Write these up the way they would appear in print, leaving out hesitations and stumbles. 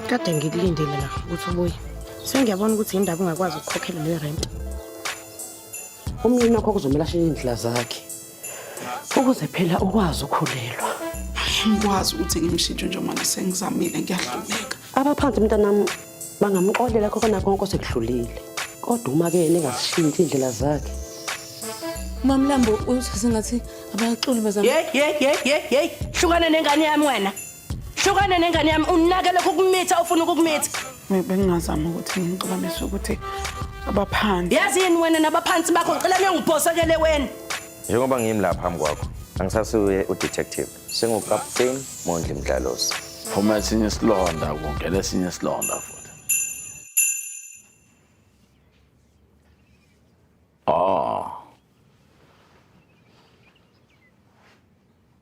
Kade ngikulindele la ukuthi ubuye. Sengiyabona ukuthi indaba ungakwazi ukukhokhela le rent. Umyeni wakho kuzomela ashiye indlela zakhe. Ukuze phela ukwazi ukhulelwa. Ngikwazi ukuthi ngimshintshe njengoba sengizamile ngiyahluleka. Abaphansi mntanami bangamqolela khona konke osekudlulile. Kodwa uma ke ningasishintsha indlela zakhe. Mamlambo usengathi abayaxoli bazama. Hey. Hlukana nengane yami wena. Hlukana nengane yami unake lokho kumitha ufuna ukukumitha. Bengingazama ukuthi ngixabanise ukuthi abaphansi. Yazi yini wena nabaphansi bakho ngicela ngiyongibhosekele wena. Njengoba ngimi lapha phambi kwakho, angisasuye udetective. Sengukapteni Mondli Mdlalosi. Phuma esinye isilonda kungena esinye isilonda futhi.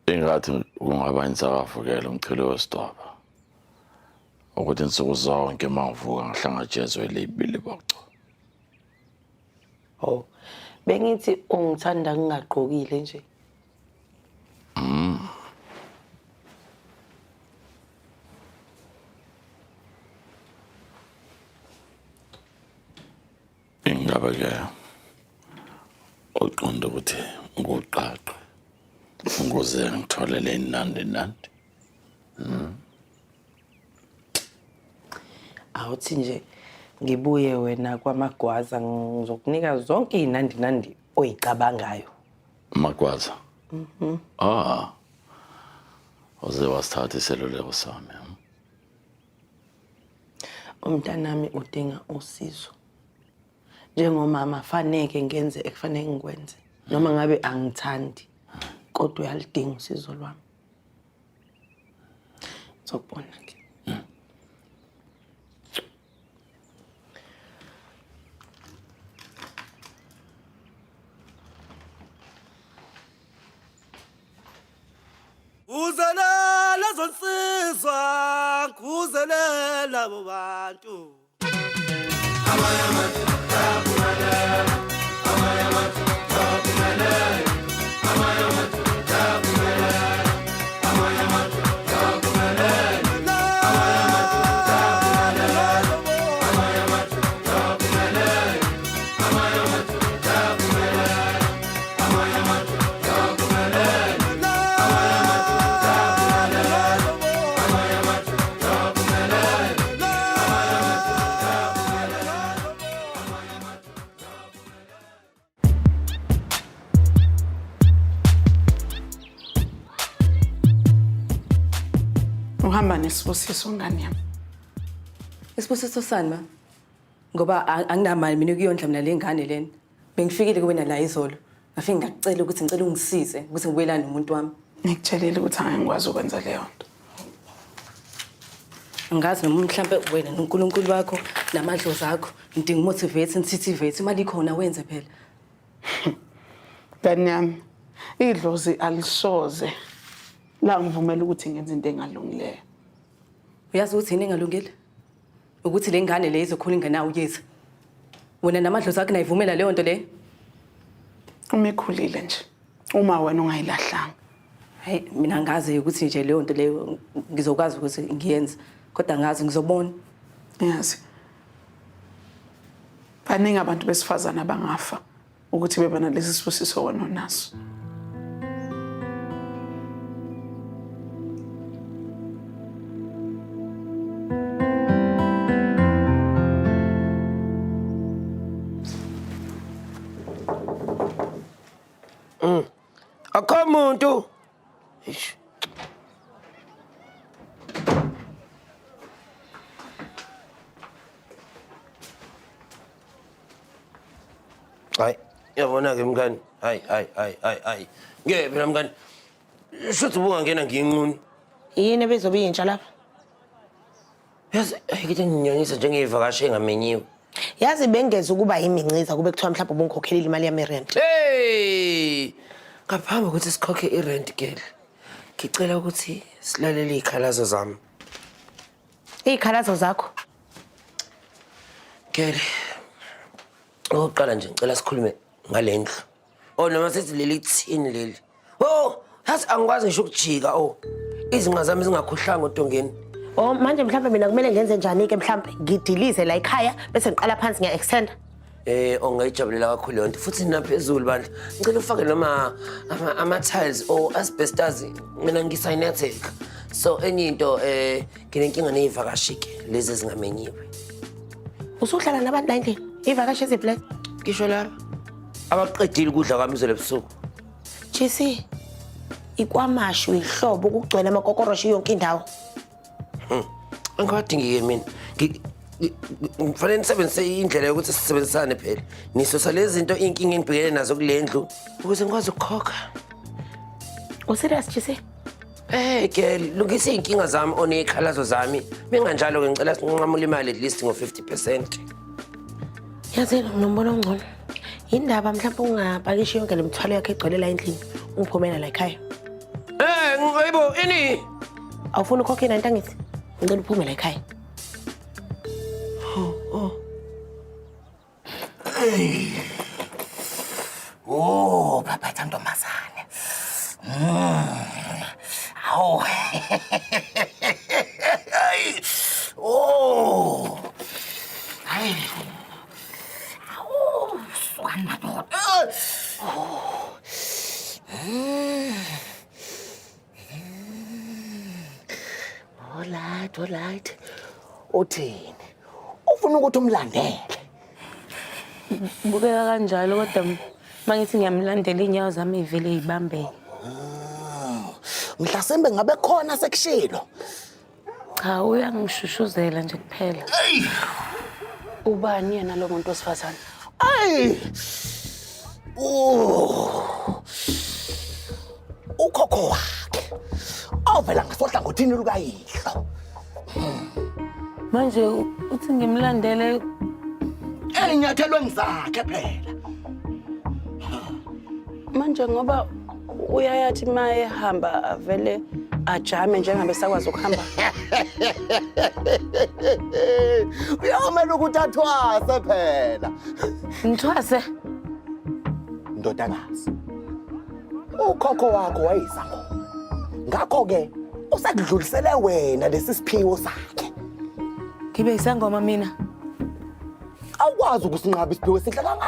Ingathi kungaba insakafukela umchilo wesitoba. Ukuthi insuku zonke mangivuka ngihlangajezwe libili boco. Oh. Bengithi ungithanda ngingaqokile nje. Ingabe ke uqonda ukuthi ngoqaqe ukuze ngitholele inandi. Awuthi nje ngibuye wena kwamagwaza ngizokunika zonke inandi oyicabangayo. Magwaza. Oze wasithatha iseluleko sami. Umntanami udinga usizo. Njengomama faneke ngenze ekufanele ngikwenze. Noma ngabe angithandi kodwa uyalidinga usizo lwami. Sokubona ke. Uzalo S4 kuzelela abo bantu. Uhamba nesibusiso ngani yami. Isibusiso sani ma? Ngoba anginamali mina ukuyondla mina lengane lena. Bengifikile kuwena la izolo. Ngafike ngakucela ukuthi ngicela ungisize ukuthi ngibuyelane nomuntu wami. Ngikutshelile ukuthi angikwazi ukwenza leyo nto. Angazi noma mhlambe wena noNkulunkulu wakho namadlozi akho ngidinga motivate nithitivate imali ikhona wenze phela. Ngani yami, idlozi alisoze la ngivumela ukuthi ngenze into engalungileyo. Uyazi ukuthi yini engalungile? Ukuthi le ngane le izokhula ingenawo uyethu. Wena namadlozi akho nayivumela leyo nto le. Uma ikhulile nje. Uma wena ungayilahlanga. Hey, mina ngazi ukuthi nje leyo nto leyo ngizokwazi ukuthi ngiyenze. Kodwa ngazi ngizobona. Yazi. Baningi abantu besifazana abangafa ukuthi beba nalesi sibusiso wena onaso. Akho muntu. Hayi, yabona ke mngani. Hayi. Ngeke phela mngani. Shothi ubungangena nginquni. Yini ebezobe intsha lapha? Yazi, ngithi nginyanyisa njengevakashi engamenyiwe. Yazi bengeze ukuba yiminciza kube kuthiwa mhlawumbe ubungikhokhelile imali yami rent. Hey! Ngaphambi ukuthi sikhokhe irent girl. Ngicela ukuthi silalele izikhalazo zami. Izikhalazo zakho? Girl. Oqala nje ngicela sikhulume ngalendlu. Oh noma sethi leli thini leli. Oh, yazi angikwazi ngisho ukujika oh. Izinqa zami zingakhohlanga odongeni. Oh manje mhlawumbe mina kumele ngenze njani ke mhlawumbe ngidilize la ekhaya bese ngiqala phansi ngiya-extenda. Ongayijabulela kakhulu leyo nto futhi naphezulu bandla ngicela ufake noma ama-tiles or asbestos mina ngisayinethic so enye into nginenkinga ney'vakashi-ke lezi ezingamenyiwe. Usuhlala nabantu la endlini iy'vakashi eziphi lezo? Ngisho laba abaqedile ukudla kwami izolo ebusuku. GC ikwamashu ihlobo ukugcwele amakokorosho yonke indawo. Angiwadingi-ke mina kufanele nisebenzise indlela yokuthi sisebenzisane phela nisusa lezi zinto iy'nkinga engibhekene nazo kule ndlu ukuze ngikwazi ukukhokha. Userious GC? Girl, lungisa iy'nkinga zami oney'khalazo zami menganjalo-ke ngicela sinqamule imali at least ngo-50%. Yazini nginombono ongcono. Yindaba mhlawumbe ungapakishi yonke le mithwalo yakhe egcwele la endlini ungiphumela la ekhaya. Ngayibo ini? Awufuni ukhokhe i-rent angithi? Ngicela uphume la ekhaya. Baphatha ntombazane. Awu. Hayi. Awu, sukani madoda. All right. Uthini? Ufuna ukuthi umlandele? Bukeka kanjalo kodwa mangithi ngiyamlandela inyawo zami ivele izibambeke. Mhlasimbe ngabe khona sekushilo. Cha uyangishushuzela nje kuphela. Ubani yena lo muntu osifazane? Ay! Ukhokho wakhe. Awuvela ngasohlangothini lukayihlo. Manje uthi ngimlandele Enyathelweni zakhe phela. Manje ngoba uyayathi maye hamba avele ajame njengabe sakwazi ukuhamba. Uyamela ukuthi athwase phela. ngithwase. Ndodakazi. Ukhokho wakho wayisangoma. Ngakho-ke usakudlulisele wena lesi siphiwo sakhe. Ngibe isangoma mina. Awukwazi ukusinqaba isiphiwo esihle kangaka.